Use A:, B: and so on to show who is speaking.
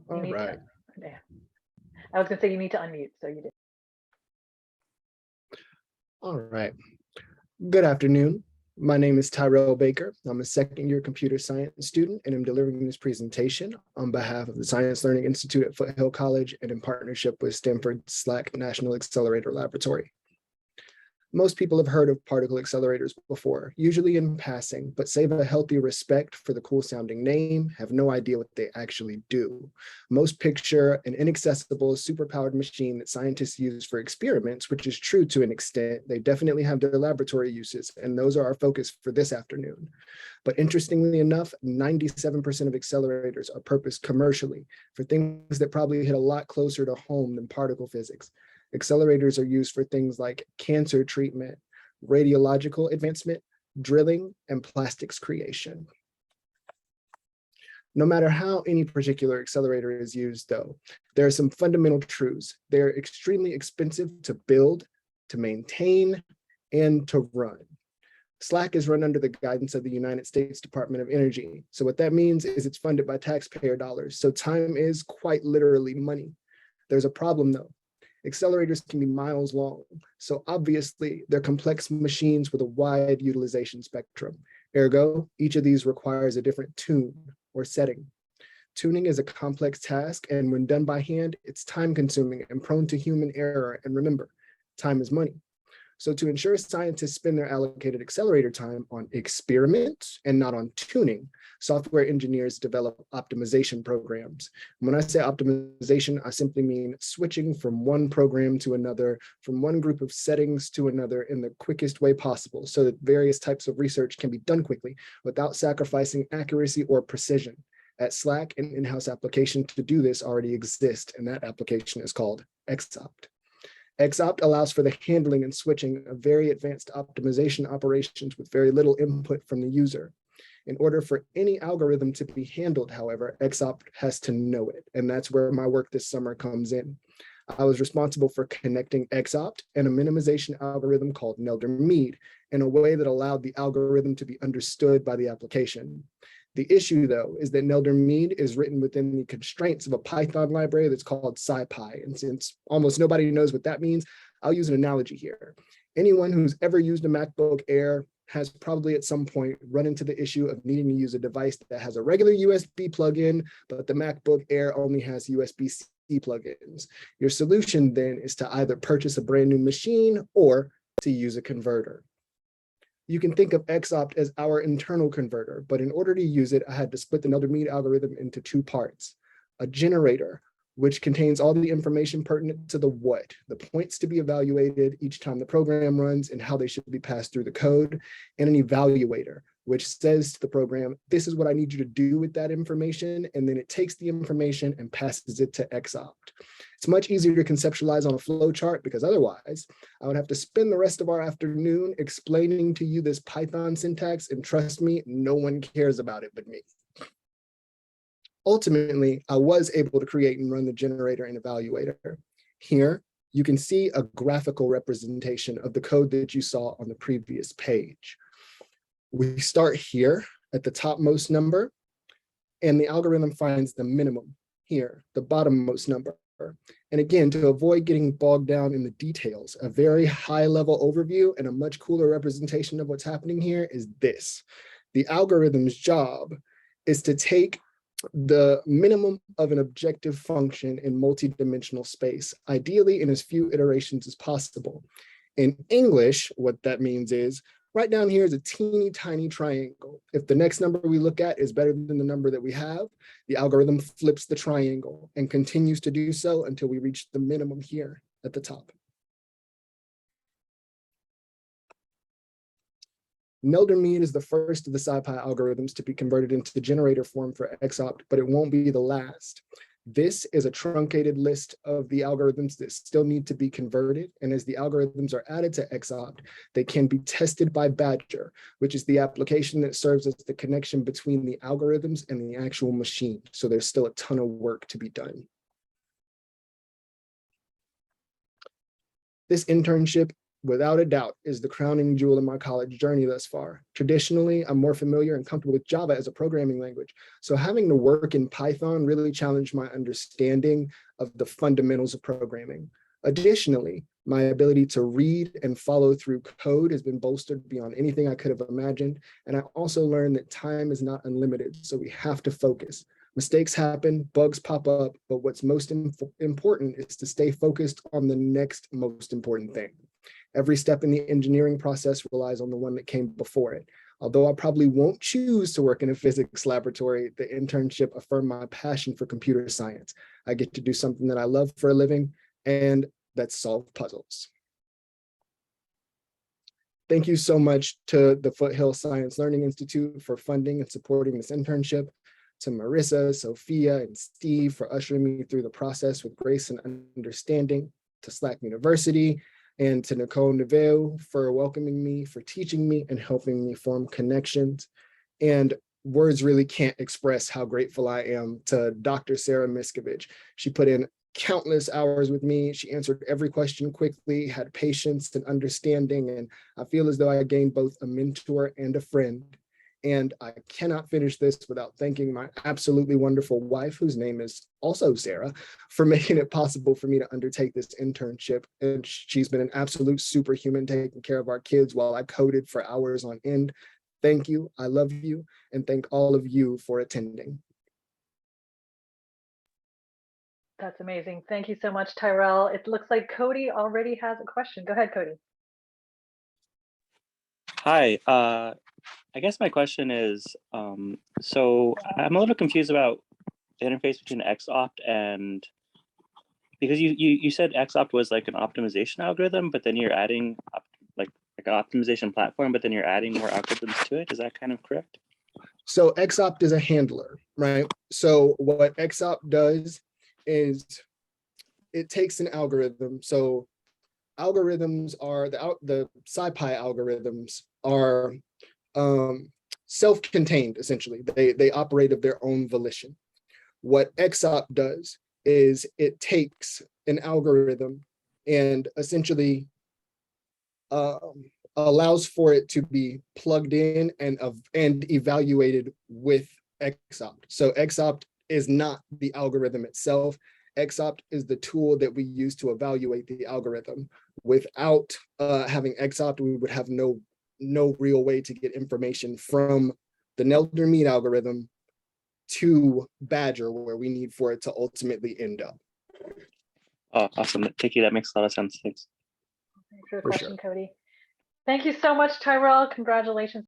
A: You
B: All
A: need
B: right.
A: to, yeah. I was gonna say you need to unmute, so you did.
B: All right. Good afternoon. My name is Tyrell Baker. I'm a second-year computer science student, and I'm delivering this presentation on behalf of the Science Learning Institute at Foothill College and in partnership with Stanford's SLAC National Accelerator Laboratory. Most people have heard of particle accelerators before, usually in passing, but save a healthy respect for the cool sounding name, have no idea what they actually do. Most picture an inaccessible, superpowered machine that scientists use for experiments, which is true to an extent. They definitely have their laboratory uses, and those are our focus for this afternoon. But interestingly enough, 97% of accelerators are purposed commercially for things that probably hit a lot closer to home than particle physics. Accelerators are used for things like cancer treatment, radiological advancement, drilling, and plastics creation. No matter how any particular accelerator is used, though, there are some fundamental truths. They're extremely expensive to build, to maintain, and to run. SLAC is run under the guidance of the United States Department of Energy. So what that means is it's funded by taxpayer dollars. So time is quite literally money. There's a problem, though. Accelerators can be miles long, so obviously they're complex machines with a wide utilization spectrum. Ergo, each of these requires a different tune or setting. Tuning is a complex task, and when done by hand, it's time-consuming and prone to human error. And remember, time is money. So to ensure scientists spend their allocated accelerator time on experiments and not on tuning, software engineers develop optimization programs. When I say optimization, I simply mean switching from one program to another, from one group of settings to another in the quickest way possible so that various types of research can be done quickly without sacrificing accuracy or precision. At SLAC, an in-house application to do this already exists, and that application is called XOpt. XOpt allows for the handling and switching of very advanced optimization operations with very little input from the user. In order for any algorithm to be handled, however, XOpt has to know it, and that's where my work this summer comes in. I was responsible for connecting XOpt and a minimization algorithm called Nelder-Mead in a way that allowed the algorithm to be understood by the application. The issue, though, is that Nelder-Mead is written within the constraints of a Python library that's called SciPy. And since almost nobody knows what that means, I'll use an analogy here. Anyone who's ever used a MacBook Air has probably at some point run into the issue of needing to use a device that has a regular USB plug-in, but the MacBook Air only has USB-C plugins. Your solution then is to either purchase a brand new machine or to use a converter. You can think of XOpt as our internal converter, but in order to use it, I had to split the Nelder-Mead algorithm into two parts. A generator, which contains all the information pertinent to the what, the points to be evaluated each time the program runs and how they should be passed through the code, and an evaluator, which says to the program, this is what I need you to do with that information, and then it takes the information and passes it to XOpt. It's much easier to conceptualize on a flow chart because otherwise I would have to spend the rest of our afternoon explaining to you this Python syntax, and trust me, no one cares about it but me. Ultimately, I was able to create and run the generator and evaluator. Here, you can see a graphical representation of the code that you saw on the previous page. We start here at the topmost number, and the algorithm finds the minimum here, the bottommost number. And again, to avoid getting bogged down in the details, a very high-level overview and a much cooler representation of what's happening here is this. The algorithm's job is to take the minimum of an objective function in multi-dimensional space, ideally in as few iterations as possible. In English, what that means is, right down here is a teeny tiny triangle. If the next number we look at is better than the number that we have, the algorithm flips the triangle and continues to do so until we reach the minimum here at the top. Nelder-Mead is the first of the SciPy algorithms to be converted into the generator form for XOpt, but it won't be the last. This is a truncated list of the algorithms that still need to be converted. And as the algorithms are added to XOpt, they can be tested by Badger, which is the application that serves as the connection between the algorithms and the actual machine. So there's still a ton of work to be done. This internship without a doubt, is the crowning jewel in my college journey thus far. Traditionally, I'm more familiar and comfortable with Java as a programming language. So having to work in Python really challenged my understanding of the fundamentals of programming. Additionally, my ability to read and follow through code has been bolstered beyond anything I could have imagined. And I also learned that time is not unlimited, so we have to focus. Mistakes happen, bugs pop up, but what's most important is to stay focused on the next most important thing. Every step in the engineering process relies on the one that came before it. Although I probably won't choose to work in a physics laboratory, the internship affirmed my passion for computer science. I get to do something that I love for a living, and that's solve puzzles. Thank you so much to the Foothill Science Learning Institute for funding and supporting this internship, to Marissa, Sophia, and Steve for ushering me through the process with grace and understanding, to SLAC University, and to Nicole Neveu for welcoming me, for teaching me and helping me form connections. And words really can't express how grateful I am to Dr. Sarah Miskovich. She put in countless hours with me. She answered every question quickly, had patience and understanding, and I feel as though I gained both a mentor and a friend. And I cannot finish this without thanking my absolutely wonderful wife, whose name is also Sarah, for making it possible for me to undertake this internship. And she's been an absolute superhuman taking care of our kids while I coded for hours on end. Thank you, I love you, and thank all of you for attending.
A: That's amazing. Thank you so much, Tyrell. It looks like Cody already has a question. Go ahead, Cody.
C: Hi, I guess my question is, so I'm a little confused about the interface between XOpt and, because you said XOpt was like an optimization algorithm, but then you're adding like an optimization platform, but then you're adding more algorithms to it. Is that kind of correct?
B: So XOpt is a handler, right? So what XOpt does is it takes an algorithm. So algorithms are, the SciPy algorithms are self-contained, essentially. They operate of their own volition. What XOpt does is it takes an algorithm and essentially allows for it to be plugged in and evaluated with XOpt. So XOpt is not the algorithm itself. XOpt is the tool that we use to evaluate the algorithm. Without having XOpt, we would have no real way to get information from the Nelder-Mead algorithm to Badger, where we need for it to ultimately end up.
C: Oh, awesome. Thank you. That makes a lot of sense. Thanks.
A: Thanks for the question, Cody. Thank you so much, Tyrell. Congratulations